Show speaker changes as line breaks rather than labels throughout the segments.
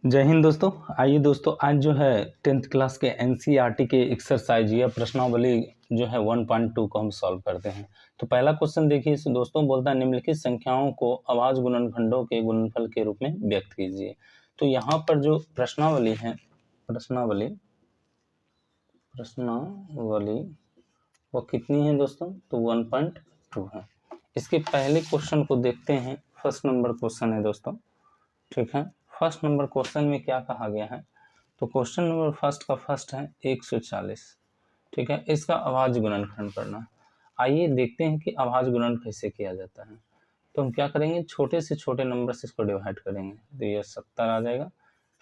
जय हिंद दोस्तों। आइए दोस्तों, आज जो है 10th क्लास के एनसीईआरटी के एक्सरसाइज या प्रश्नावली जो है 1.2 को हम सॉल्व करते हैं। तो पहला क्वेश्चन देखिए दोस्तों, बोलता है निम्नलिखित संख्याओं को अभाज्य गुणनखंडों के गुणनफल के रूप में व्यक्त कीजिए। तो यहाँ पर जो प्रश्नावली है, प्रश्नावली वो कितनी है दोस्तों? तो 1.2 है। इसके पहले क्वेश्चन को देखते हैं। फर्स्ट नंबर क्वेश्चन है दोस्तों, ठीक है। फर्स्ट नंबर क्वेश्चन में क्या कहा गया है? तो क्वेश्चन नंबर फर्स्ट का फर्स्ट है 140, ठीक है। इसका अभाज्य गुणनखंड करना है। आइए देखते हैं कि अभाज्य गुणन कैसे किया जाता है। तो हम क्या करेंगे, छोटे से छोटे नंबर से इसको डिवाइड करेंगे। तो ये 70 आ जाएगा,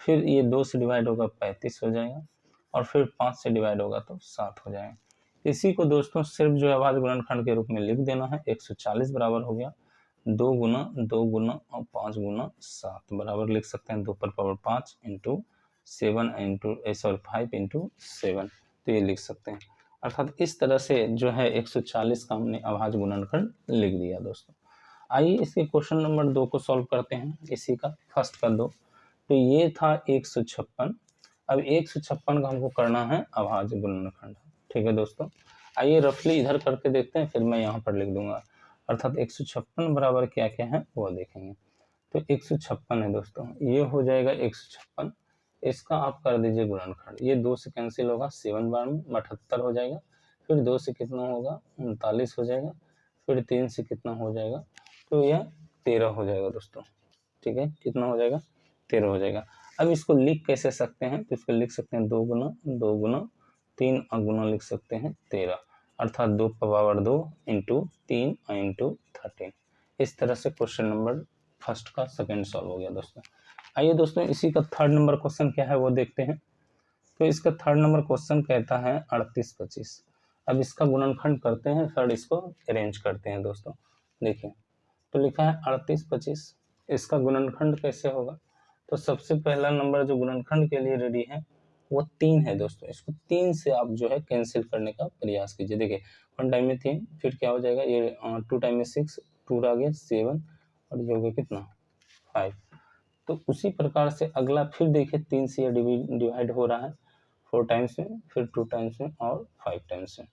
फिर ये 2 से डिवाइड होगा 35 हो जाएगा, और फिर 5 से डिवाइड होगा तो 7 हो जाएगा। इसी को दोस्तों सिर्फ जो है अभाज्य गुणनखंड के रूप में लिख देना है। 140 बराबर हो गया 2 गुना और 5 गुना 7 बराबर लिख सकते हैं 2 पर पावर 5 इंटू 7 इंटू 5 इंटू 7। तो ये लिख सकते हैं। अर्थात इस तरह से जो है 140 का हमने अभाज्य गुणनखंड लिख दिया दोस्तों। आइए इसके क्वेश्चन नंबर 2 को सॉल्व करते हैं। इसी का फर्स्ट का 2, तो ये था 156। अब 156 का हमको करना है अभाज्य गुणनखंड, ठीक है दोस्तों। आइए रफली इधर करके देखते हैं, फिर मैं यहाँ पर लिख दूंगा। अर्थात 156 बराबर क्या क्या है वो देखेंगे। तो 156 है दोस्तों, ये हो जाएगा 156। इसका आप कर दीजिए गुणनखंड। ये 2 से कैंसिल होगा, 7 बार में 78 हो जाएगा। फिर 2 से कितना होगा, 39 हो जाएगा। फिर 3 से कितना हो जाएगा, तो यह 13 हो जाएगा दोस्तों, ठीक है। कितना हो जाएगा, 13 हो जाएगा। अब इसको लिख कैसे सकते हैं? तो इसको लिख सकते हैं 2 गुना 3 गुना लिख सकते हैं 13, अर्थात 2 पावर 2 इंटू 3 इंटू 13। इस तरह से क्वेश्चन नंबर फर्स्ट का सेकंड सॉल्व हो गया दोस्तों। आइए दोस्तों इसी का थर्ड नंबर क्वेश्चन क्या है वो देखते हैं। तो इसका थर्ड नंबर क्वेश्चन कहता है 38 25। अब इसका गुणनखंड करते हैं, थर्ड इसको अरेंज करते हैं दोस्तों। देखिए, तो लिखा है 38 25। इसका गुणनखंड कैसे होगा? तो सबसे पहला नंबर जो गुणनखंड के लिए रेडी है वो 3 है दोस्तों। इसको 3 से आप जो है कैंसिल करने का प्रयास कीजिए। देखिए, 1 टाइम में 3, फिर क्या हो जाएगा, ये 2 टाइम में 6, 2 आ गया 7, और ये हो गया कितना 5। तो उसी प्रकार से अगला फिर देखिए 3 से ये डिवाइड हो रहा है 4 टाइम्स में, फिर 2 टाइम्स में और 5 टाइम्स में।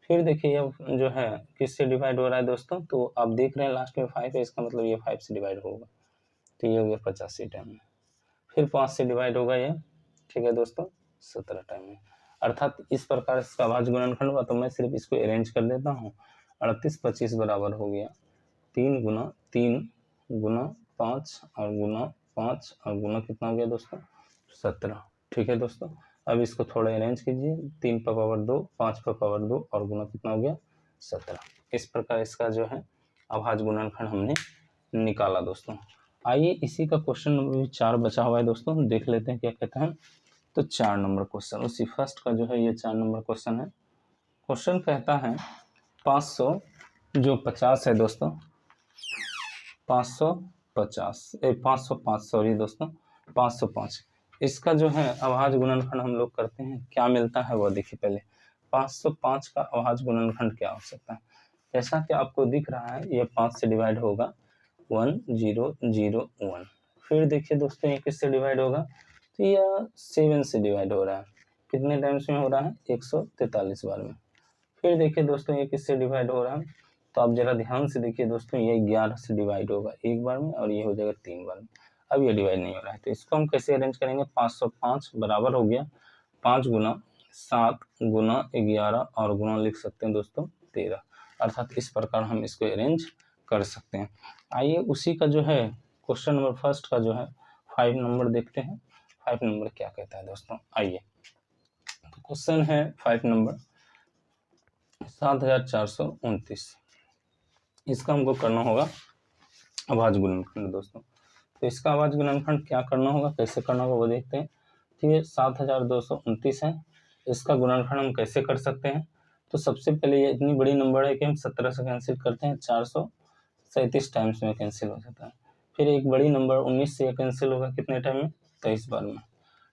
फिर देखिए अब जो है किससे डिवाइड हो रहा है दोस्तों? तो आप देख रहे हैं लास्ट में 5 है, इसका मतलब ये 5 से डिवाइड होगा। तो ये हो गया 85 टाइम में। फिर 5 से डिवाइड होगा ये, ठीक है दोस्तों, 17 टाइम में। अर्थात इस प्रकार इसका अभाज्य गुणनखंड हुआ। तो मैं सिर्फ इसको अरेंज कर देता हूँ। 38 25 बराबर हो गया 3 गुना 5 और गुना 5 और गुना कितना हो गया दोस्तों, 17, ठीक है दोस्तों। अब इसको थोड़ा अरेंज कीजिए, 3 पर पावर 2, 5 पर पावर 2 और गुना कितना हो गया 17। इस प्रकार इसका जो है अभाज्य गुणनखंड हमने निकाला दोस्तों। आइए इसी का क्वेश्चन नंबर 4 बचा हुआ है दोस्तों, देख लेते हैं क्या कहता है। तो 4 नंबर क्वेश्चन, उसी फर्स्ट का जो है ये 4 नंबर क्वेश्चन है। क्वेश्चन कहता है 500 जो 50 है दोस्तों, 505 सॉरी दोस्तों, 505। इसका जो है अभाज्य गुणनखंड हम लोग करते हैं, क्या मिलता है वो देखिए पहले। 505 का अभाज्य गुणनखंड क्या हो सकता है? जैसा कि आपको दिख रहा है ये 5 से डिवाइड होगा 1001। फिर देखिए दोस्तों ये किससे डिवाइड होगा? तो यह 7 से डिवाइड हो रहा है। कितने टाइम्स में हो रहा है? 143 बार में। फिर देखिए दोस्तों ये किससे डिवाइड हो रहा है? तो आप जरा ध्यान से देखिए दोस्तों, ये 11 से डिवाइड होगा एक बार में, और ये हो जाएगा 3 बार में। अब ये डिवाइड नहीं हो रहा है, तो इसको हम कैसे अरेंज करेंगे? 505 बराबर हो गया 5 गुना 7 गुना 11 और गुना लिख सकते हैं दोस्तों 13। अर्थात इस प्रकार हम इसको अरेंज कर सकते हैं। आइए उसी का जो है क्वेश्चन नंबर फर्स्ट का जो है 5 नंबर देखते हैं। 5 नंबर क्या कहता है दोस्तों, आइए। तो क्वेश्चन है 5 नंबर 7429। इसका हमको करना होगा अभाज्य गुणनखंड दोस्तों। तो इसका अभाज्य गुणनखंड क्या करना होगा, कैसे करना होगा वो देखते हैं। तो ये 7229 है, इसका गुणनखंड हम कैसे कर सकते हैं? तो सबसे पहले ये इतनी बड़ी नंबर है कि हम 17 से कैंसिल करते हैं, 437 टाइम्स में कैंसिल हो जाता है। फिर एक बड़ी नंबर 19 से कैंसिल होगा कितने टाइम में? 23 बार में,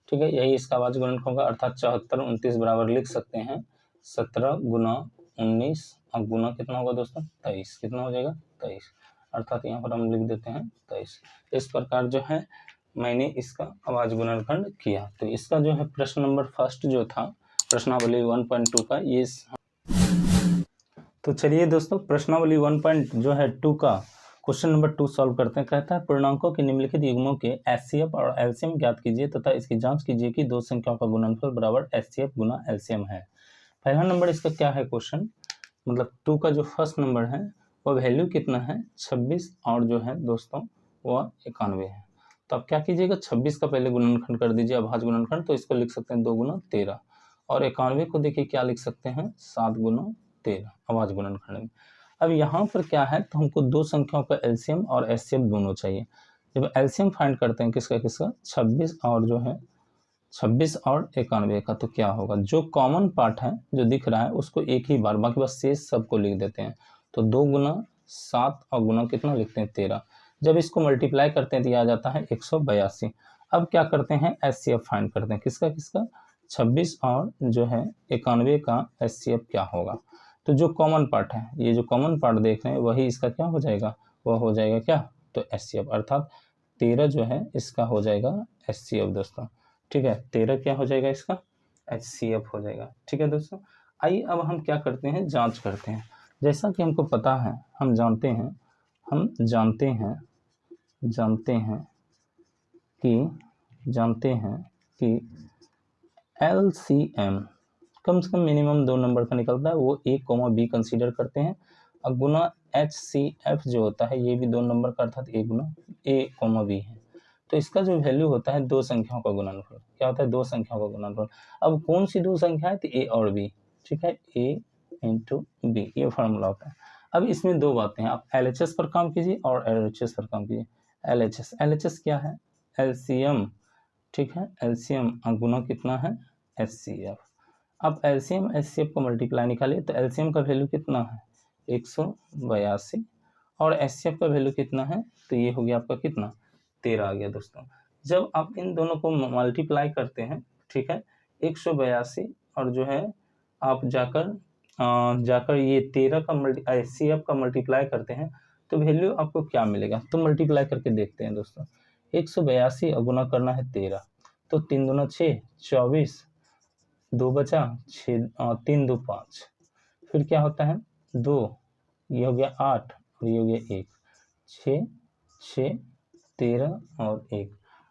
ठीक है। यही इसका अभाज्य गुणनखंड होगा। अर्थात 74 29 बराबर लिख सकते हैं 17 गुना 19 और गुना कितना होगा दोस्तों 23। कितना हो जाएगा 23, अर्थात यहाँ पर हम लिख देते हैं 23। इस प्रकार जो है मैंने इसका अभाज्य गुणनखंड किया। तो इसका जो है प्रश्न नंबर फर्स्ट जो था प्रश्नावली 1.2 का ये। तो चलिए दोस्तों प्रश्नावली 1.2 का क्वेश्चन नंबर 2 सॉल्व करते हैं। कहता है पूर्णांकों के निम्नलिखित युग्मों के एचसीएफ और एलसीएम ज्ञात कीजिए तथा इसकी जांच कीजिए कि दो संख्याओं का गुणनफल बराबर एचसीएफ गुना एलसीएम है। पहला नंबर इसका क्या है क्वेश्चन, मतलब 2 का जो फर्स्ट नंबर है वो वैल्यू कितना है 26 और जो है दोस्तों वह 91 है। तो आप क्या कीजिएगा 26 का पहले गुणनखंड कर दीजिए अभाज्य गुणनखंड, तो इसको लिख सकते हैं 2 गुना 13 और 91 को देखिए क्या लिख सकते हैं 7 गुना 13 अभाज्य गुणनखंड में। अब यहाँ पर क्या है तो हमको दो संख्याओं का एलसीएम और एचसीएफ दोनों चाहिए। जब एलसीएम फाइंड करते हैं किसका 26 और जो है 26 और 91 का, तो क्या होगा जो कॉमन पार्ट है जो दिख रहा है उसको एक ही बार, बाकी बस शेष सबको लिख देते हैं। तो 2 गुना 7 और गुना कितना लिखते हैं 13। जब इसको मल्टीप्लाई करते हैं तो यह आ जाता है 182। अब क्या करते हैं एचसीएफ फाइंड करते हैं किसका 26 और जो है 91 का एचसीएफ क्या होगा। तो जो कॉमन पार्ट है ये जो कॉमन पार्ट देख रहे हैं वही इसका क्या हो जाएगा, वह हो जाएगा क्या तो एचसीएफ, अर्थात 13 जो है इसका हो जाएगा एचसीएफ दोस्तों। ठीक है 13 क्या हो जाएगा इसका एचसीएफ हो जाएगा। ठीक है दोस्तों, आइए अब हम क्या करते हैं जांच करते हैं। जैसा कि हमको पता है हम जानते हैं कि एलसीएम कम से कम मिनिमम 2 नंबर का निकलता है, वो A, B कंसीडर करते हैं। अब गुना HCF जो होता है ये भी 2 नंबर का अर्थात A गुना A, B है। तो इसका जो वैल्यू होता है दो संख्याओं का गुणनफल, क्या होता है दो संख्याओं का गुणनफल। अब कौन सी दो संख्या है तो A और B, ठीक है A इंटू B ये फार्मूला होता है। अब इसमें दो बातें हैं, आप LHS पर काम कीजिए और LHS पर काम कीजिए। LHS क्या है एलसीएम, ठीक है एलसीएम गुना कितना है HCF। अब एलसीएम एचसीएफ को मल्टीप्लाई निकालिए तो एलसीएम का वैल्यू कितना है 182 और एचसीएफ का वैल्यू कितना है तो ये हो गया आपका कितना 13 आ गया दोस्तों। जब आप इन दोनों को मल्टीप्लाई करते हैं, ठीक है 182 और जो है आप जाकर ये 13 का एचसीएफ का मल्टीप्लाई करते हैं तो वैल्यू आपको क्या मिलेगा, तो मल्टीप्लाई करके देखते हैं दोस्तों। 182 और गुना करना है 13, तो 3 दूना 6 24, 2 बचा 6 3 2 5, फिर क्या होता है 2, ये हो गया 8 और ये हो गया 1, 6 6 13 और 1,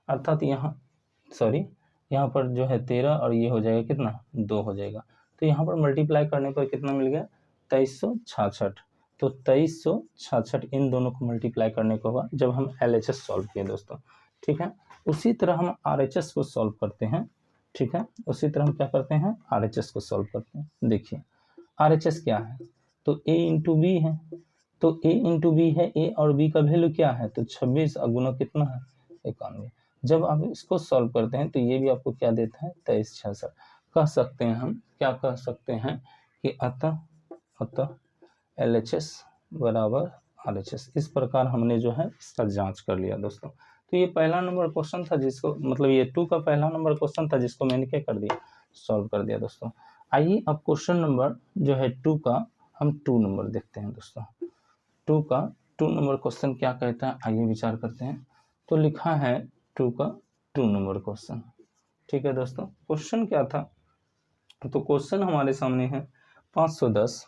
अर्थात यहाँ पर जो है 13 और ये हो जाएगा कितना 2 हो जाएगा। तो यहाँ पर मल्टीप्लाई करने पर कितना मिल गया 2366। तो 2366 इन दोनों को मल्टीप्लाई करने को होगा जब हम LHS सॉल्व किए दोस्तों। ठीक है उसी तरह हम RHS को सॉल्व करते हैं। ठीक है उसी तरह हम क्या करते हैं RHS को सॉल्व करते हैं। देखिए RHS क्या है तो A इंटू बी है, तो A इंटू बी है, A और B का वैल्यू क्या है तो 26 और गुना कितना है 91। जब आप इसको सॉल्व करते हैं तो ये भी आपको क्या देता है 2366। कह सकते हैं हम क्या कह सकते हैं कि अतः LHS बराबर RHS। इस प्रकार हमने जो है इसका जांच कर लिया दोस्तों। तो ये पहला नंबर क्वेश्चन था जिसको मतलब ये 2 का पहला नंबर क्वेश्चन था जिसको मैंने क्या कर दिया सॉल्व कर दिया दोस्तों। आइए अब क्वेश्चन नंबर जो है 2 का हम 2 नंबर देखते हैं दोस्तों। 2 का 2 नंबर क्वेश्चन क्या कहता है आइए विचार करते हैं। तो लिखा है 2 का 2 नंबर क्वेश्चन। ठीक है दोस्तों क्वेश्चन क्या था तो क्वेश्चन हमारे सामने है 510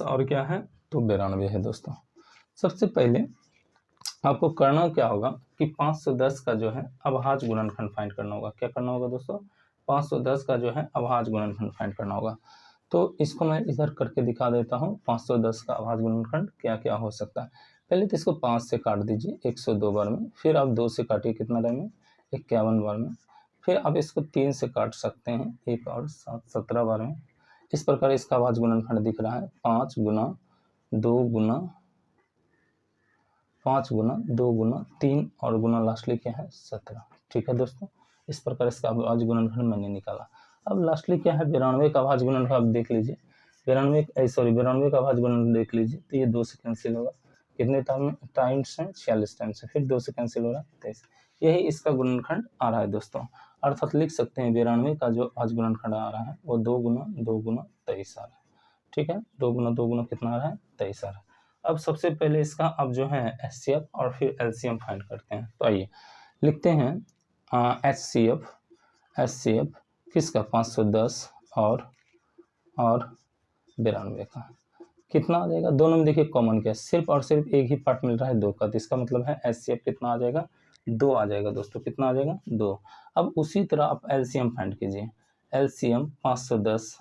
और क्या है तो 92 है दोस्तों। सबसे पहले आपको करना क्या होगा कि 510 का जो है अभाज्य गुणनखंड फाइंड करना होगा। क्या करना होगा दोस्तों 510 का जो है अभाज्य गुणनखंड फाइंड करना होगा। तो इसको मैं इधर करके दिखा देता हूँ 510 का अभाज्य गुणनखंड क्या क्या हो सकता है। पहले तो इसको 5 से काट दीजिए 102 बार में, फिर आप 2 से काटिए कितना टाइम में 51 बार में, फिर आप इसको 3 से काट सकते हैं 1 और 7 17 बार में। इस प्रकार इसका अभाज्य गुणनखंड दिख रहा है 5 गुना 2 गुना 3 और गुना लास्टली क्या है 17। ठीक है दोस्तों इस प्रकार इसका अभाज्य गुणनखंड मैंने निकाला। अब लास्टली क्या है 92 का अभाज्य गुणनखंड आप देख लीजिए। 92 का अभाज्य गुणनखंड देख लीजिए तो ये 2 से कैंसिल होगा, कितने टाइम्स है 46 टाइम्स है, फिर 2 से कैंसिल हो रहा है 23। यही इसका गुणनखंड आ रहा है दोस्तों। अर्थात लिख सकते हैं 92 का जो अभाज्य गुणनखंड आ रहा है वो 2 गुना 23 आ रहा है। ठीक है 2 गुना कितना आ रहा है 23 आ रहा है। अब सबसे पहले इसका अब जो है HCF और फिर LCM फाइंड करते हैं। तो आइए लिखते हैं HCF किसका 510 और 92 का कितना आ जाएगा। दोनों में देखिए कॉमन क्या है, सिर्फ और सिर्फ एक ही पार्ट मिल रहा है 2 का, तो इसका मतलब है HCF कितना आ जाएगा 2 आ जाएगा दोस्तों। कितना आ जाएगा 2। अब उसी तरह आप LCM फाइंड कीजिए। LCM 510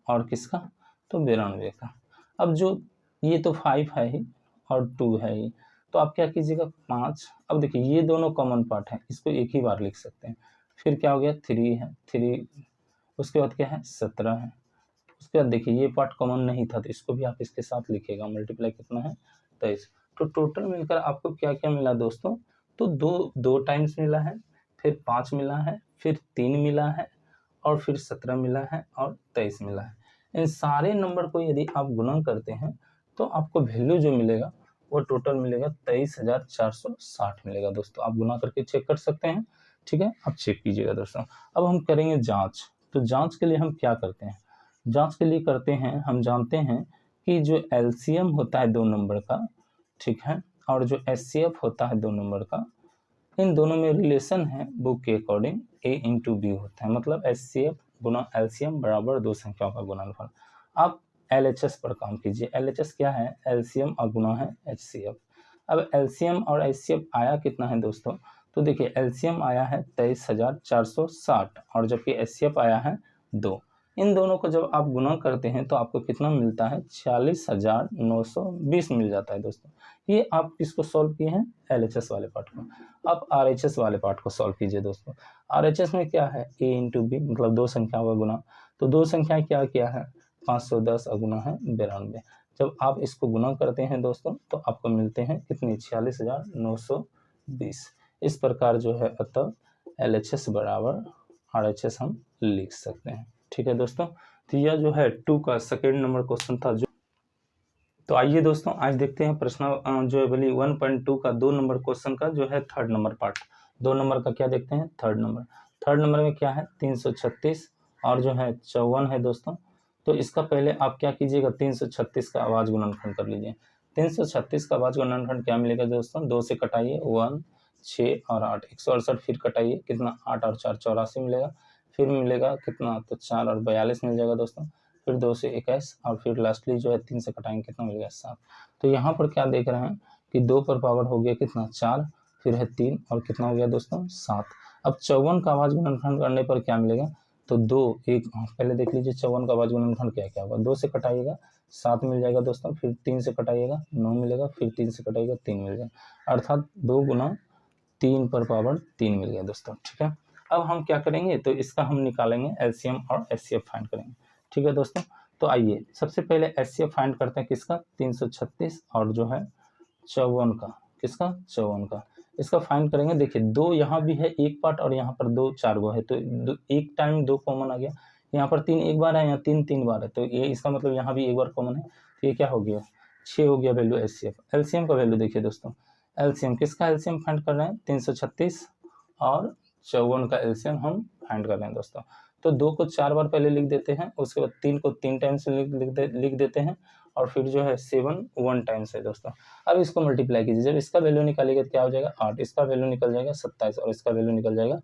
और किसका तो 92 का। अब जो ये तो 5 है ही और 2 है ही, तो आप क्या कीजिएगा 5। अब देखिए ये दोनों कॉमन पार्ट है, इसको एक ही बार लिख सकते हैं। फिर क्या हो गया 3 है 3, उसके बाद क्या है 17 है। उसके बाद देखिए ये पार्ट कॉमन नहीं था तो इसको भी आप इसके साथ लिखिएगा। मल्टीप्लाई कितना है 23। तो टोटल मिलकर आपको क्या क्या मिला दोस्तों, तो 2 टाइम्स मिला है, फिर 5 मिला है, फिर 3 मिला है, और फिर 17 मिला है और 23 मिला है। इन सारे नंबर को यदि आप गुणा करते हैं तो आपको वैल्यू जो मिलेगा वो टोटल मिलेगा 23,460 मिलेगा दोस्तों। आप गुणा करके चेक कर सकते हैं, ठीक है, आप चेक कीजिएगा दोस्तों। अब हम करेंगे जांच। तो जांच के लिए हम क्या करते हैं, जांच के लिए करते हैं, हम जानते हैं कि जो LCM होता है 2 नंबर का, ठीक है, और जो HCF होता है 2 नंबर का, इन दोनों में रिलेशन है बुक के अकॉर्डिंग A इंटू बी होता है। मतलब HCF गुना LCM बराबर 2 संख्याओं का गुणनफल। आप LHS पर काम कीजिए। LHS क्या है, LCM और गुना है HCF। अब LCM और HCF आया कितना है दोस्तों, तो देखिए LCM आया है 23,460 और जबकि HCF आया है 2। इन दोनों को जब आप गुना करते हैं तो आपको कितना मिलता है 46,920 मिल जाता है दोस्तों। ये आप किसको सॉल्व किए हैं, LHS वाले पार्ट को। अब RHS वाले पार्ट को सॉल्व कीजिए दोस्तों। RHS में क्या है A इंटू बी, मतलब 2 संख्याओं का गुना। तो 2 संख्याएं क्या क्या है 510 और गुना है 92। जब आप इसको गुना करते हैं दोस्तों तो आपको मिलते हैं कितनी 46,920। इस प्रकार जो है अतः LHS बराबर RHS हम लिख सकते हैं, ठीक है दोस्तों। तो यह जो है 2 का सेकेंड नंबर क्वेश्चन था। जो तो आइए दोस्तों आज देखते हैं प्रश्न जो है बली 1.2 का 2 नंबर क्वेश्चन का जो है थर्ड नंबर पार्ट। 2 नंबर का क्या देखते हैं, थर्ड नंबर में क्या है 336 और जो है 54 है दोस्तों। तो इसका पहले आप क्या कीजिएगा 336 का आवाज गुणनखंड कर लीजिए। 336 का आवाज गुणनखंड क्या मिलेगा दोस्तों, 2 से कटाइए 1, 6 और 8, 168 फिर कटाइए कितना 8 और 4 84 मिलेगा। फिर मिलेगा कितना तो 4 और 42 मिल जाएगा दोस्तों। फिर 2 से 21 और फिर लास्टली जो है 3 से कटाएंगे कितना मिल गया 7। तो यहाँ पर क्या देख रहे हैं कि 2 पर पावर हो गया कितना 4, फिर है 3 और कितना हो गया दोस्तों 7। अब 54 का आवाज गुणनखंड करने पर क्या मिलेगा, तो 2 1 पहले देख लीजिए 54 का आवाज गुणनखंड क्या क्या होगा। 2 से कटाइएगा 7 मिल जाएगा दोस्तों, फिर 3 से कटाइएगा 9 मिलेगा, फिर 3 से कटाइएगा 3 मिल जाएगा, अर्थात 2 गुना 3 पर पावर 3 मिल गया दोस्तों, ठीक है। अब हम क्या करेंगे तो इसका हम निकालेंगे LCM और HCF फाइंड करेंगे, ठीक है दोस्तों। तो आइए सबसे पहले HCF फाइंड करते हैं किसका 336 और जो है 54 का, किसका 54 का। इसका फाइंड करेंगे। देखिए 2 यहाँ भी है एक पार्ट और यहाँ पर 2 4 गो है, तो एक टाइम 2 कॉमन आ गया। यहाँ पर 3 एक बार है, यहाँ 3 3 बार है, तो ये इसका मतलब यहाँ भी एक बार कॉमन है। तो ये क्या हो गया 6 हो गया वैल्यू HCF। LCM का वैल्यू देखिए दोस्तों, LCM किसका LCM फाइंड कर रहे हैं 336 और 54 का LCM हम फाइंड कर रहे हैं दोस्तों। तो 2 को 4 बार पहले लिख देते हैं, उसके बाद 3 को 3 टाइम्स लिख देते हैं और फिर जो है 7 1 टाइम्स है दोस्तों। अब इसको मल्टीप्लाई कीजिए, जब इसका वैल्यू निकालिएगा तो क्या हो जाएगा 8, इसका वैल्यू निकल जाएगा 27 और इसका वैल्यू निकल जाएगा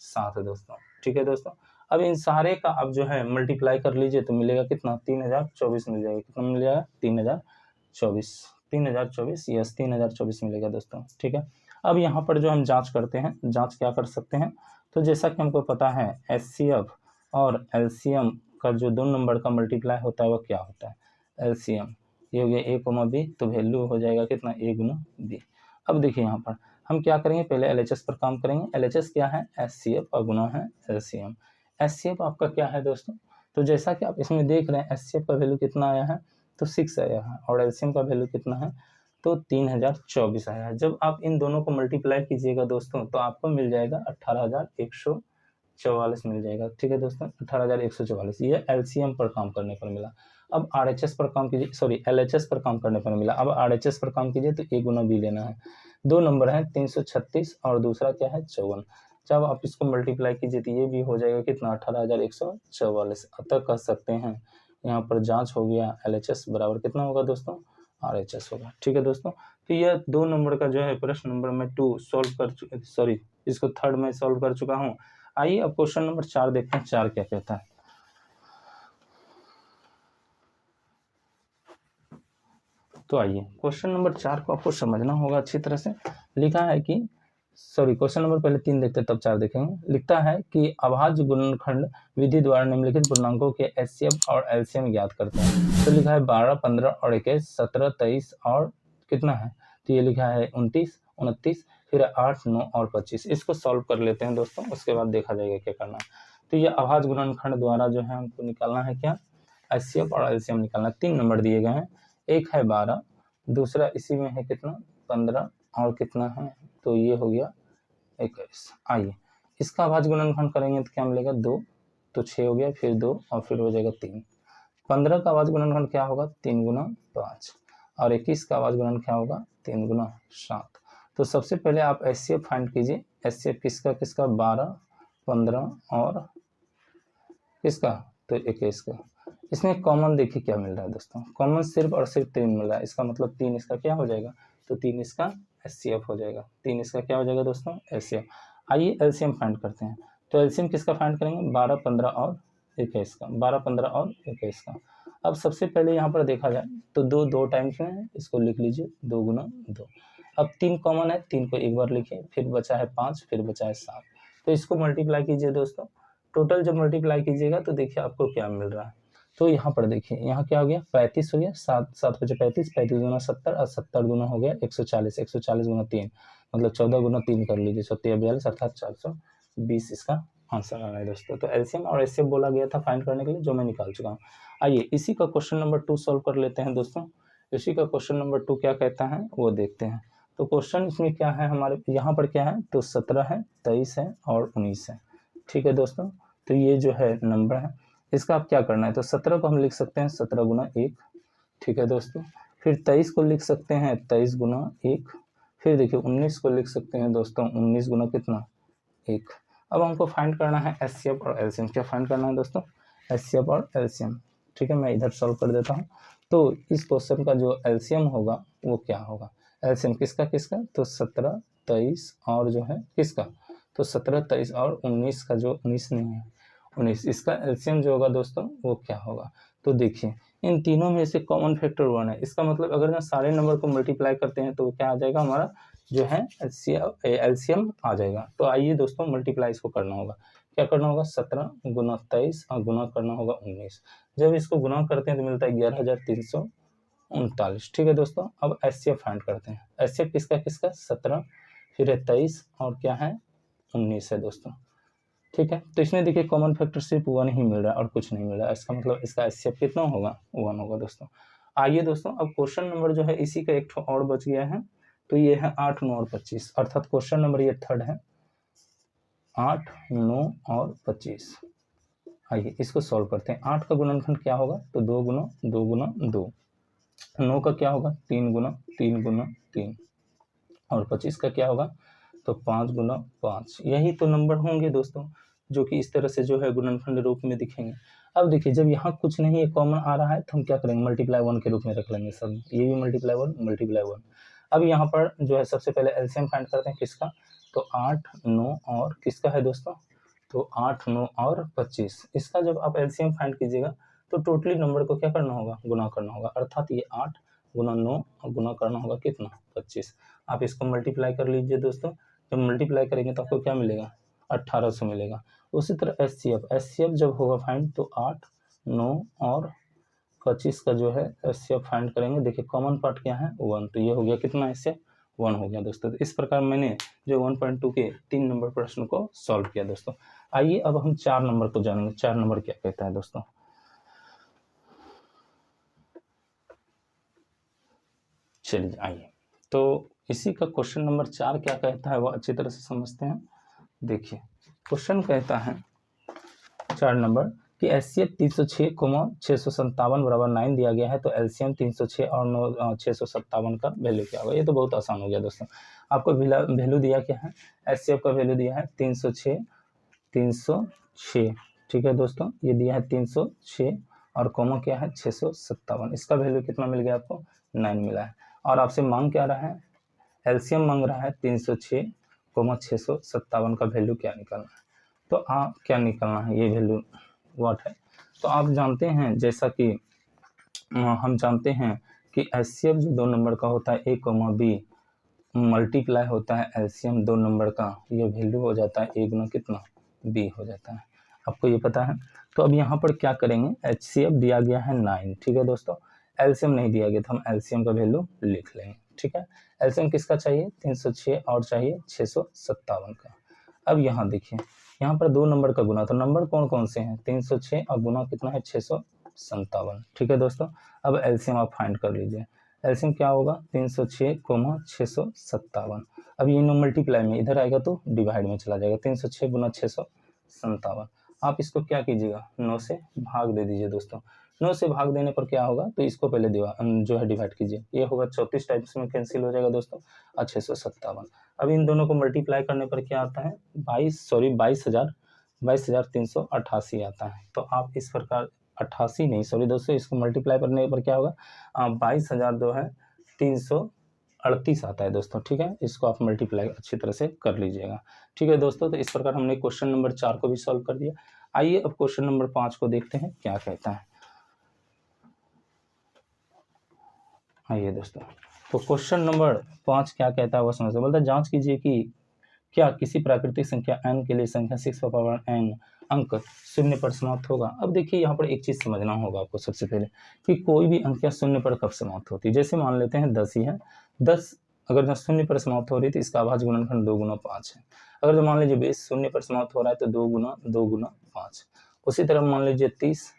7 है दोस्तों, ठीक है दोस्तों। अब इन सारे का अब जो है मल्टीप्लाई कर लीजिए तो मिलेगा कितना 3024 मिल जाएगा। कितना मिल जाएगा 3024 यस 3024 मिलेगा दोस्तों, ठीक है। अब यहाँ पर जो हम जांच करते हैं, जांच क्या कर सकते हैं, तो जैसा कि हमको पता है HCF और LCM का जो 2 नंबर का मल्टीप्लाई होता है वो क्या होता है LCM, ये हो गया A, B, तो वैल्यू हो जाएगा कितना A गुना B। अब देखिए यहाँ पर हम क्या करेंगे, पहले LHS पर काम करेंगे। LHS क्या है HCF और गुना है LCM। HCF आपका क्या है दोस्तों, तो जैसा कि आप इसमें देख रहे हैं HCF का वैल्यू कितना आया है तो 6 आया है और LCM का वैल्यू कितना है तो 3024 आया है। जब आप इन दोनों को मल्टीप्लाई कीजिएगा दोस्तों तो आपको मिल जाएगा 18,144 मिल जाएगा, ठीक है दोस्तों 18,144। ये LCM पर काम करने पर मिला। अब RHS पर काम कीजिए, सॉरी LHS पर काम करने पर मिला। अब RHS पर काम कीजिए तो A गुना B लेना है। 2 नंबर है 336 और दूसरा क्या है 54। जब आप इसको मल्टीप्लाई कीजिए तो ये भी हो जाएगा कितना 18,144। अतः कह सकते हैं यहाँ पर जांच हो गया, LHS बराबर कितना होगा दोस्तों, RHS होगा। ठीक है दोस्तों, तो यह 2 नंबर का जो है प्रश्न नंबर मैं 2 सॉल्व कर सॉरी इसको थर्ड में सॉल्व कर चुका हूँ। आइए अब क्वेश्चन नंबर 4 देखते हैं, 4 क्या कहता है। तो आइए क्वेश्चन नंबर 4 को आपको समझना होगा अच्छी तरह से। लिखा है कि क्वेश्चन नंबर पहले 3 देखते हैं तब 4 देखेंगे। लिखता है कि अभाज्य गुणनखंड विधि द्वारा निम्नलिखित पूर्णांकों के HCF और LCM ज्ञात करते हैं। तो लिखा है 12, 15 और 21, 17, 23 और कितना है, तो ये लिखा है 29, 29, फिर 8, 9 और 25। इसको सॉल्व कर लेते हैं दोस्तों, उसके बाद देखा जाएगा क्या करना है। तो ये अभाज्य गुणनखंड द्वारा जो है हमको निकालना है क्या, HCF और LCM निकालना। 3 नंबर दिए गए हैं, एक है 12, दूसरा इसी में है कितना 15 और कितना है, तो ये हो गया 21। आइए इसका अभाज्य गुणनखंड करेंगे तो क्या मिलेगा 2, तो 6 हो गया, फिर 2 और फिर हो जाएगा 3। 15 का अभाज्य गुणनखंड क्या होगा 3 गुना 5 और 21 का अभाज्य गुणनखंड क्या होगा 3 गुना 7। तो सबसे पहले आप HCF फाइंड कीजिए। HCF किसका किसका 12, 15 और किसका, तो 21 का। इसमें कॉमन देखिए क्या मिल रहा है दोस्तों, कॉमन सिर्फ और सिर्फ 3 मिल रहा है। इसका मतलब 3 इसका क्या हो जाएगा, तो 3 इसका HCF हो जाएगा। 3 इसका क्या हो जाएगा दोस्तों, HCF। आइए LCM फाइंड करते हैं। तो LCM किसका फाइंड करेंगे 12, 15 और 21 का, 12, 15 और 21 का। अब सबसे पहले यहाँ पर देखा जाए तो 2 टाइम्स में है, इसको लिख लीजिए 2 गुना 2। अब 3 कॉमन है, 3 को एक बार लिखिए, फिर बचा है 5, फिर बचा है 7। तो इसको मल्टीप्लाई कीजिए दोस्तों। टोटल जब मल्टीप्लाई कीजिएगा तो देखिए आपको क्या मिल रहा है। तो यहाँ पर देखिए यहाँ क्या हो गया 35 हो गया, 7 7 बचे 35, 35 गुना 70 और 70 गुना हो गया 140, 140 गुना 3 मतलब 14 गुना 3 कर लीजिए, 42 अर्थात 420 इसका आंसर आ रहा है दोस्तों। तो LCM और HCF बोला गया था फाइंड करने के लिए, जो मैं निकाल चुका हूँ। आइए इसी का क्वेश्चन नंबर 2 सॉल्व कर लेते हैं दोस्तों। इसी का क्वेश्चन नंबर 2 क्या कहता है वो देखते हैं। तो क्वेश्चन इसमें क्या है हमारे यहाँ पर क्या है, तो 17 है, 23 है और 19 है। ठीक है दोस्तों, तो ये जो है नंबर है, इसका आप क्या करना है, तो 17 को हम लिख सकते हैं 17 गुना 1। ठीक है दोस्तों, फिर 23 को लिख सकते हैं 23 गुना 1। फिर देखिए 19 को लिख सकते हैं दोस्तों 19 गुना कितना 1। अब हमको फाइंड करना है HCF और LCM। क्या फाइंड करना है दोस्तों, HCF और LCM। ठीक है, मैं इधर सॉल्व कर देता हूँ। तो इस क्वेश्चन का जो LCM होगा वो क्या होगा, LCM किसका किसका, तो 17, 23 और जो है किसका, तो 17, 23 और 19 का, जो 19 नहीं है 19, इसका LCM जो होगा दोस्तों वो क्या होगा। तो देखिए इन तीनों में से कॉमन फैक्टर 1 है, इसका मतलब अगर ना सारे नंबर को मल्टीप्लाई करते हैं तो क्या आ जाएगा हमारा जो है LCM आ जाएगा। तो आइए दोस्तों मल्टीप्लाई इसको करना होगा। क्या करना होगा 17 गुना 23 और गुना करना होगा 19। जब इसको गुना करते हैं तो मिलता है 11,339। ठीक है दोस्तों, अब HCF फाइंड करते हैं। HCF किसका किसका 17, फिर है 23 और क्या है 19 है दोस्तों। ठीक है, तो इसमें देखिए कॉमन फैक्टर सिर्फ 1 ही मिल रहा है और कुछ नहीं मिल रहा है। इसका मतलब इसका HCF कितना होगा 1 होगा दोस्तों। आइए दोस्तों अब क्वेश्चन नंबर जो है इसी का एक और बच गया है, तो ये है 8, 9 और 25, अर्थात क्वेश्चन नंबर ये थर्ड है 8, 9 और 25। आइए इसको सॉल्व करते हैं। 8 का गुणनखंड क्या होगा, तो 2 गुना 2 गुना 2। 9 का क्या होगा 3 गुना 3 गुना 3 और 25 का क्या होगा, तो 5 गुना 5। यही तो नंबर होंगे दोस्तों जो कि इस तरह से जो है गुणनखंड रूप में दिखेंगे। अब देखिए जब यहाँ कुछ नहीं है कॉमन आ रहा है तो हम क्या करेंगे मल्टीप्लाई 1 के रूप में रख लेंगे सब, ये भी मल्टीप्लाई 1 मल्टीप्लाई 1। अब यहाँ पर जो है सबसे पहले LCM फाइंड करते हैं किसका, तो 8, 9 और किसका है दोस्तों, तो 8, 9 और 25। इसका जब आप LCM फाइंड कीजिएगा तो टोटली नंबर को क्या करना होगा गुना करना होगा, अर्थात ये 8 गुना 9 और गुना करना होगा कितना 25। आप इसको मल्टीप्लाई कर लीजिए दोस्तों, जब मल्टीप्लाई करेंगे तो आपको क्या मिलेगा 1800 मिलेगा। उसी तरह HCF जब होगा फाइंड तो 8, 9 और 25 का जो है HCF फाइंड करेंगे। देखिए कॉमन पार्ट क्या है 1, तो ये हो गया कितना HCF 1 हो गया दोस्तों। तो इस प्रकार मैंने जो 1.2 के 3 नंबर प्रश्न को सॉल्व किया दोस्तों। आइए अब हम 4 नंबर को जानेंगे। 4 नंबर क्या कहता है दोस्तों, चलिए आइए तो इसी का क्वेश्चन नंबर 4 क्या कहता है वो अच्छी तरह से समझते हैं। देखिए क्वेश्चन कहता है 4 नंबर कि HCF 306, 657 बराबर 9 दिया गया है, तो LCM 306 और 9 657 का वैल्यू क्या होगा। ये तो बहुत आसान हो गया दोस्तों। आपको वैल्यू दिया क्या है, HCF का वैल्यू दिया है 306, 306। ठीक है दोस्तों, ये दिया है 306 और कोमा क्या है 657, इसका वैल्यू कितना मिल गया आपको 9 मिला है। और आपसे मांग क्या रहा है, एलसीएम मांग रहा है 306 कोमा 657 का वैल्यू क्या निकालना है। तो आप क्या निकालना है, ये वैल्यू व्हाट है। तो आप जानते हैं जैसा कि हम जानते हैं कि एचसीएफ जो 2 नंबर का होता है ए कोमा बी मल्टीप्लाई होता है एलसीएम 2 नंबर का, ये वैल्यू हो जाता है ए गुना कितना बी हो जाता है, आपको ये पता है। तो अब यहाँ पर क्या करेंगे, एचसीएफ दिया गया है 9, ठीक है दोस्तों, एलसीएम नहीं दिया गया तो हम एलसीएम का वैल्यू लिख लेंगे, ठीक है। एलसीएम किसका चाहिए 306 और चाहिए 657 का। अब यहाँ देखिए, यहाँ पर 2 नंबर का गुना, तो नंबर कौन कौन से हैं 306 और गुना कितना है 657, ठीक है दोस्तों। अब एलसीएम आप फाइंड कर लीजिए, एलसीएम क्या होगा 306 कोमा 657। अब ये नो मल्टीप्लाई में इधर आएगा तो डिवाइड में चला जाएगा, 306 गुना 657। आप इसको क्या कीजिएगा 9 से भाग दे दीजिए दोस्तों, 9 से भाग देने पर क्या होगा, तो इसको पहले जो है डिवाइड कीजिए, ये होगा 34 टाइप्स में कैंसिल हो जाएगा दोस्तों, और 657। अब इन दोनों को मल्टीप्लाई करने पर क्या आता है 22,388 आता है। तो आप इस प्रकार 88 नहीं सॉरी दोस्तों, इसको मल्टीप्लाई करने पर क्या होगा 22,338 आता है दोस्तों, ठीक है। इसको आप मल्टीप्लाई अच्छी तरह से कर लीजिएगा, ठीक है दोस्तों। तो इस प्रकार हमने क्वेश्चन नंबर 4 को भी सॉल्व कर दिया। आइए अब क्वेश्चन नंबर 5 को देखते हैं क्या कहता है। आइए दोस्तों, तो क्वेश्चन नंबर 5 क्या कहता है वो समझते, बोलता है जांच कीजिए कि क्या किसी प्राकृतिक संख्या n के लिए संख्या 6 का पावर n अंक 0 पर समाप्त होगा। अब देखिए यहाँ पर एक चीज समझना होगा आपको सबसे पहले कि कोई भी अंक 0 पर कब समाप्त होती है। जैसे मान लेते हैं 10 ही है, 10 अगर जब 0 पर समाप्त हो रही है तो इसका अभाज्य गुणनखंड 2 गुना 5 है। अगर जो मान लीजिए 20 0 पर समाप्त हो रहा है तो 2 गुना 5। उसी तरह मान लीजिए 30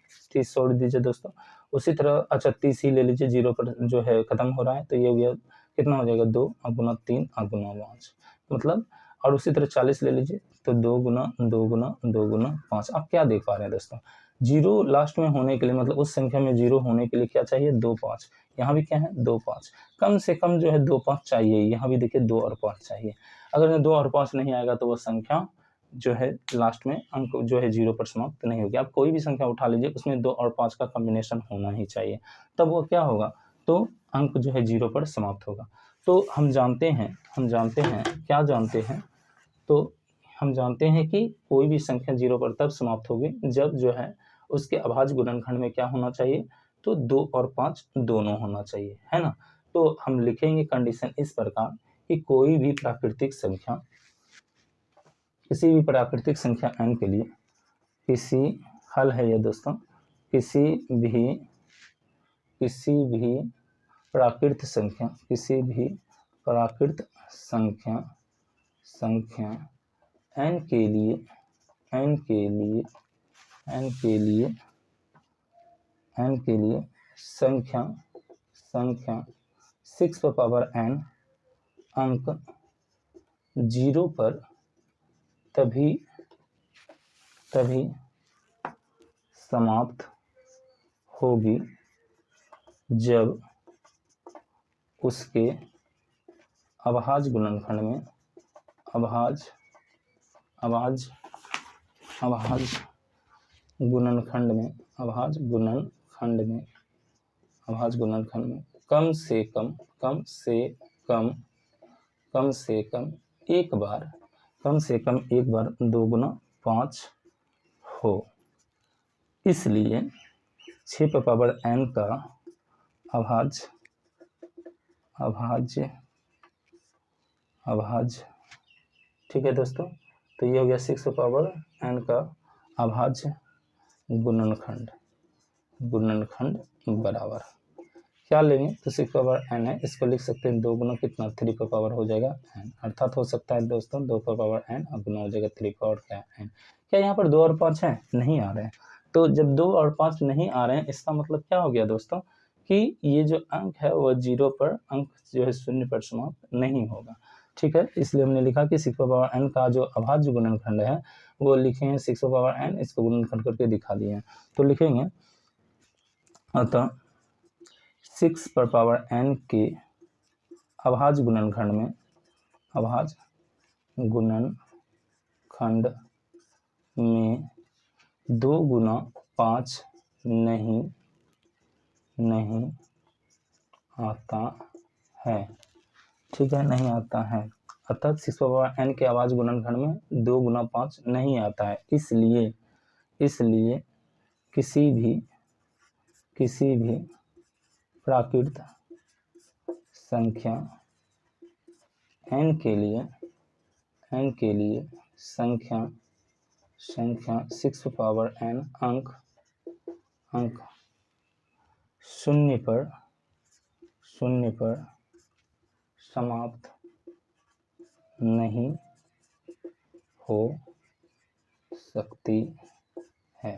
छोड़ दीजिए दोस्तों, उसी तरह अच्छा 30 ही ले लीजिए, 0 पर जो है खत्म हो रहा है तो ये हो गया कितना हो जाएगा 2 गुना 3 गुना 5 मतलब। और उसी तरह 40 ले लीजिए तो 2 गुना 5। आप क्या देख पा रहे हैं दोस्तों, 0 लास्ट में होने के लिए मतलब उस संख्या में 0 होने के लिए क्या चाहिए 2 5। यहाँ भी क्या है 2 5, कम से कम जो है 2 5 चाहिए। यहाँ भी देखिए 2 और 5 चाहिए। अगर 2 और 5 नहीं आएगा तो वो संख्या जो है लास्ट में अंक जो है 0 पर समाप्त नहीं होगी। आप कोई भी संख्या उठा लीजिए उसमें 2 और 5 का कॉम्बिनेशन होना ही चाहिए, तब वो क्या होगा तो अंक जो है 0 पर समाप्त होगा। तो हम जानते हैं क्या जानते हैं, तो हम जानते हैं कि कोई भी संख्या 0 पर तब समाप्त होगी जब जो है उसके अभाज्य गुणनखंड में क्या होना चाहिए तो 2 और 5 दोनों होना चाहिए, है ना। तो हम लिखेंगे कंडीशन इस प्रकार कि कोई भी प्राकृतिक संख्या किसी भी प्राकृतिक संख्या n के लिए किसी हल है ये दोस्तों, किसी भी प्राकृत संख्या n के लिए संख्या 6 पर पावर n अंक 0 पर तभी समाप्त होगी जब उसके अभाज्य गुणनखंड में कम से कम एक बार 2 गुना 5 हो। इसलिए 6 पर पावर n का अभाज्य ठीक है दोस्तों। तो ये हो गया 6 पर पावर n का अभाज्य गुणनखंड बराबर क्या लेंगे तो 6 पावर n है, इसको लिख सकते हैं 2 गुना कितना 3 पर पावर हो जाएगा n, अर्थात हो सकता है दोस्तों 2 पर पावर n और गुना हो जाएगा 3 पावर क्या n। क्या यहाँ पर 2 और 5 है नहीं आ रहे हैं, तो जब 2 और 5 नहीं आ रहे हैं इसका मतलब क्या हो गया दोस्तों कि ये जो अंक है वह 0 पर अंक जो है 0 पर समाप्त नहीं होगा, ठीक है। इसलिए हमने लिखा कि 6 पावर n का जो अभाज्य गुणनखंड है वो लिखे हैं 6 पावर n, इसको गुणनखंड करके दिखा दिए हैं। तो लिखेंगे अतः 6 पर पावर n के अभाज्य गुणनखंड में 2 गुना 5 नहीं आता है, ठीक है, नहीं आता है। अर्थात 6n के अभाज्य गुणनखंड में 2 गुना 5 नहीं आता है, इसलिए किसी भी प्राकृत संख्या n के लिए संख्या 6n अंक शून्य पर समाप्त नहीं हो सकती है।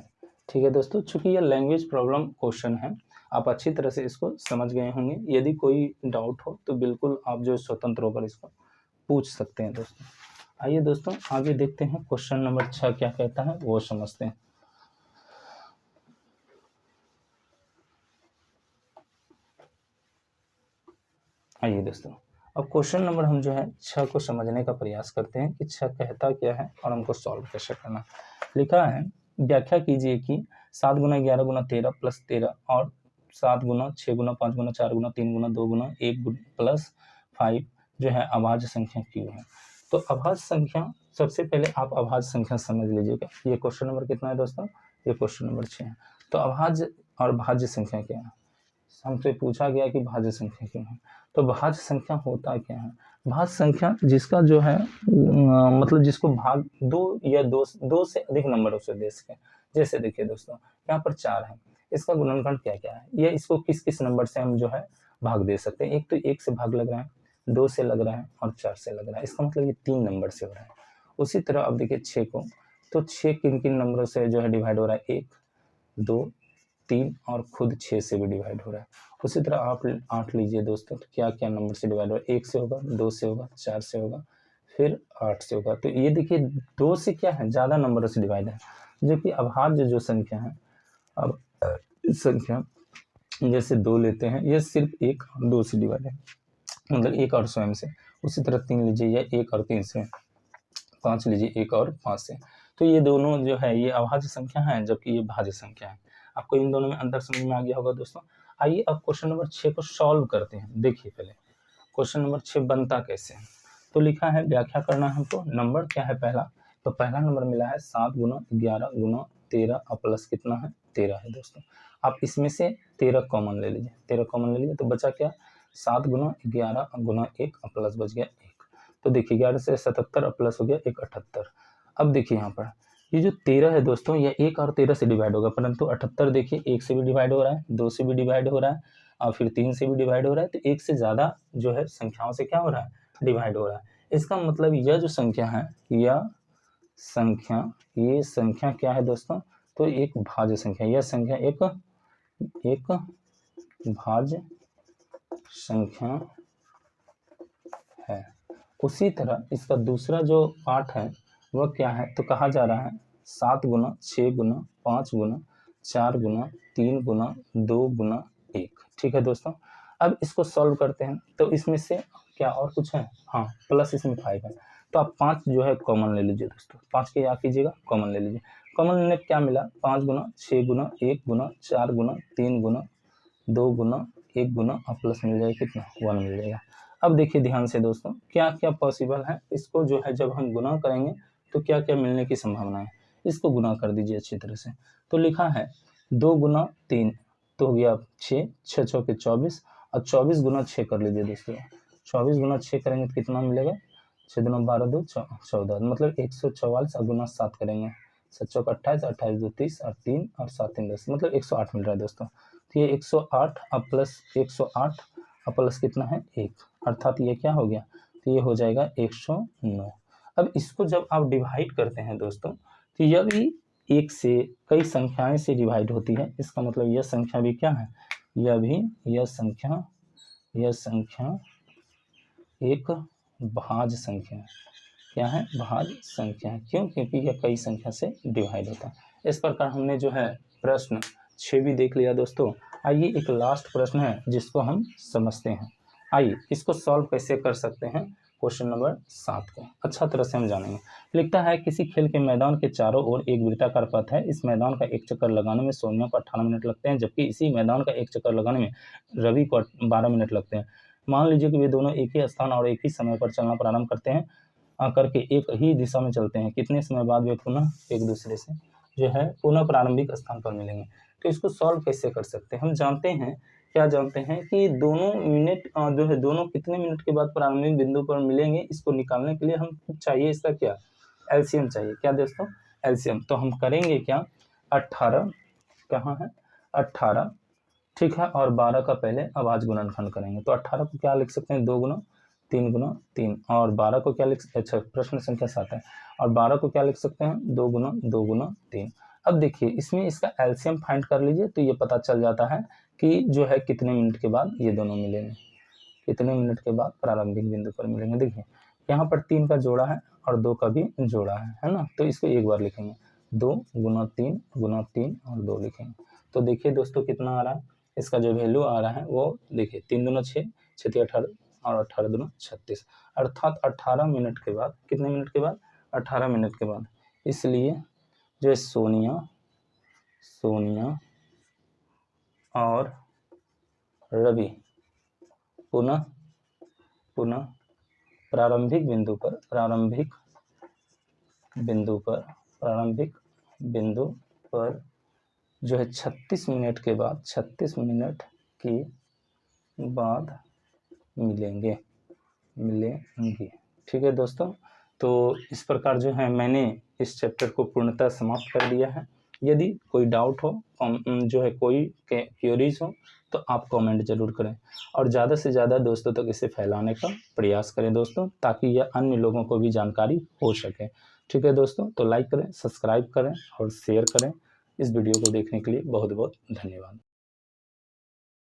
ठीक है दोस्तों, चूंकि यह लैंग्वेज प्रॉब्लम क्वेश्चन है, आप अच्छी तरह से इसको समझ गए होंगे। यदि कोई डाउट हो तो बिल्कुल आप जो स्वतंत्र होकर इसको पूछ सकते हैं दोस्तों। आइए दोस्तों आगे देखते हैं, क्वेश्चन नंबर 6 क्या कहता है वो समझते हैं। आइए दोस्तों, अब क्वेश्चन नंबर हम जो है 6 को समझने का प्रयास करते हैं कि 6 कहता क्या है और हमको सॉल्व कैसे करना। लिखा है, व्याख्या कीजिए कि 7 गुना 11 गुना 13 प्लस 13 और 7 गुना 6 गुना 5 गुना 4 गुना 3 गुना 2 गुना 1 प्लस 5 जो है अभाज्य संख्या क्यों है। तो अभाज्य संख्या, सबसे पहले आप अभाज्य संख्या समझ लीजिएगा। ये क्वेश्चन नंबर कितना है दोस्तों, ये क्वेश्चन नंबर 6 है। तो अभाज्य और भाज्य संख्या क्या है, हमसे पूछा गया कि भाज्य संख्या क्यों है। तो भाज्य संख्या होता क्या है, भाज्य संख्या जिसका जो है मतलब जिसको भाग दो या दो से अधिक नंबरों से दे सके। जैसे देखिए दोस्तों, यहाँ पर 4 है, इसका गुणनखंड क्या क्या है, या इसको किस किस नंबर से हम जो है भाग दे सकते हैं। एक तो 1 से भाग लग रहा है, 2 से लग रहा है और 4 से लग रहा है, इसका मतलब ये 3 नंबर से हो रहा है। उसी तरह अब देखिए 6 को, तो 6 किन किन नंबरों से जो है डिवाइड हो रहा है, 1 2 3 और खुद 6 से भी डिवाइड हो रहा है। उसी तरह आप 8 लीजिए दोस्तों, तो क्या क्या नंबर से डिवाइड हो रहा है, 1 से होगा, 2 से होगा, 4 से होगा, फिर 8 से होगा। तो ये देखिए 2 से क्या है, ज़्यादा नंबरों से डिवाइड है, जो कि अभाज्य जो संख्या है। अब संख्या जैसे 2 लेते हैं, ये सिर्फ 1 और 2 से डिवाइड है, मतलब 1 और स्वयं से। उसी तरह 3 लीजिए, या 1 और 3 से। 5 लीजिए, 1 और 5 से। तो ये दोनों जो है ये अभाज्य संख्या है, जबकि ये भाज्य संख्या है। आपको इन दोनों में अंतर समझ में आ गया होगा दोस्तों। आइए अब क्वेश्चन नंबर 6 को सॉल्व करते हैं। देखिए पहले क्वेश्चन नंबर 6 बनता कैसे है। तो लिखा है, व्याख्या करना है हमको। नंबर क्या है पहला, तो पहला नंबर मिला है 7 गुना 11 गुना 13 और प्लस कितना है, 13 है दोस्तों। आप इसमें से 13 कॉमन ले लीजिए, 13 कॉमन ले लीजिए तो बचा क्या, 7 गुना 11 गुना 1 और प्लस बच गया 1। तो देखिए 11 से 77 और प्लस हो गया 1, 78। अब देखिए यहाँ पर ये जो 13 है दोस्तों, ये 1 और 13 से डिवाइड होगा, परंतु 78 देखिए 1 से भी डिवाइड हो रहा है, 2 से भी डिवाइड हो रहा है और फिर 3 से भी डिवाइड हो रहा है। तो 1 से ज़्यादा जो है संख्याओं से क्या हो रहा है, डिवाइड हो रहा है। इसका मतलब यह जो संख्या है, ये संख्या क्या है दोस्तों, तो एक भाज्य संख्या। यह संख्या एक भाज्य संख्या है। उसी तरह इसका दूसरा जो पार्ट है वह क्या है, तो कहा जा रहा है 7 गुना 6 गुना 5 गुना 4 गुना 3 गुना 2 गुना 1। ठीक है दोस्तों, अब इसको सॉल्व करते हैं। तो इसमें से क्या और कुछ है, हाँ प्लस इसमें 5 है, तो आप 5 जो है कॉमन ले लीजिए दोस्तों। 5 के क्या कीजिएगा, कॉमन ले लीजिए। कॉमन लेने क्या मिला, 5 गुना 6 गुना 1 गुना 4 गुना 3 गुना 2 गुना 1 गुना और प्लस मिल जाएगा कितना, 1 मिल जाएगा। अब देखिए ध्यान से दोस्तों, क्या क्या पॉसिबल है, इसको जो है जब हम गुना करेंगे तो क्या क्या मिलने की संभावना है, इसको गुना कर दीजिए अच्छी तरह से। तो लिखा है 2 गुना 3 तो हो गया 6, 6 चौके 24 और 24 गुना 6 कर लीजिए दोस्तों। 24 गुना 6 करेंगे तो कितना मिलेगा, 6 दूना 12 2 14, मतलब 144 और गुना 7 करेंगे, 7 चौका 28, 28 2 30 और 3 और 7 3 10, मतलब 108 मिल रहा है दोस्तों। तो ये 108 और प्लस 108 और प्लस कितना है 1, अर्थात ये क्या हो गया, तो ये हो जाएगा 109। अब इसको जब आप डिवाइड करते हैं दोस्तों, तो यह भी एक से कई संख्याएं से डिवाइड होती है। इसका मतलब यह संख्या भी क्या है, यह संख्या एक भाज्य संख्या है। क्या है, भाज्य संख्या है। क्यों, क्योंकि यह कई संख्या से डिवाइड होता है। इस प्रकार हमने जो है प्रश्न 6 भी देख लिया दोस्तों। आइए एक लास्ट प्रश्न है जिसको हम समझते हैं। आइए इसको सॉल्व कैसे कर सकते हैं, क्वेश्चन नंबर 7 को अच्छा तरह से हम जानेंगे। लिखता है किसी खेल के मैदान के चारों ओर एक वृत्ताकार पथ है। इस मैदान का एक चक्कर लगाने में सोनिया को 18 मिनट लगते हैं, जबकि इसी मैदान का एक चक्कर लगाने में रवि को 12 मिनट लगते हैं। मान लीजिए कि वे दोनों एक ही स्थान और एक ही समय पर चलना प्रारंभ करते हैं करके एक ही दिशा में चलते हैं। कितने समय बाद वे पुनः एक दूसरे से जो है पुनः प्रारंभिक स्थान पर मिलेंगे। तो इसको सॉल्व कैसे कर सकते हैं? हम जानते हैं, क्या जानते हैं कि दोनों मिनट जो है दोनों कितने मिनट के बाद प्रारंभिक बिंदु पर मिलेंगे। इसको निकालने के लिए हम चाहिए इसका क्या, एलसीएम चाहिए। क्या दोस्तों? एलसीएम। तो हम करेंगे क्या, 18 कहाँ है 18, ठीक है, और 12 का पहले अभाज्य गुणनखंड करेंगे। तो 18 को क्या लिख सकते हैं, 2 गुना 3 गुना 3, और 12 को क्या लिख, अच्छा प्रश्न संख्या 7 है, और 12 को क्या लिख सकते हैं, 2 गुना 2 गुना 3। अब देखिए इसमें इसका एलसीएम फाइंड कर लीजिए तो ये पता चल जाता है कि जो है कितने मिनट के बाद ये दोनों मिलेंगे, कितने मिनट के बाद प्रारंभिक बिंदु पर मिलेंगे। देखिए यहाँ पर 3 का जोड़ा है और 2 का भी जोड़ा है ना, तो इसको एक बार लिखेंगे, 2 गुना 3 गुना 3 और 2 लिखेंगे। तो देखिए दोस्तों कितना आ रहा है, इसका जो वैल्यू आ रहा है वो देखिए 3 दूना 6, 6 3 18 और 18 दूना 36, अर्थात 18 मिनट के बाद, कितने मिनट के बाद, 18 मिनट के बाद। इसलिए जो है सोनिया और रवि पुनः प्रारंभिक बिंदु पर जो है 36 मिनट के बाद, 36 मिनट के बाद मिलेंगे। ठीक है दोस्तों, तो इस प्रकार जो है मैंने इस चैप्टर को पूर्णतः समाप्त कर दिया है। यदि कोई डाउट हो, जो है कोई क्यूरीज हो, तो आप कमेंट जरूर करें और ज़्यादा से ज़्यादा दोस्तों तक इसे फैलाने का प्रयास करें दोस्तों, ताकि यह अन्य लोगों को भी जानकारी हो सके। ठीक है दोस्तों, तो लाइक करें, सब्सक्राइब करें और शेयर करें। इस वीडियो को देखने के लिए बहुत बहुत धन्यवाद।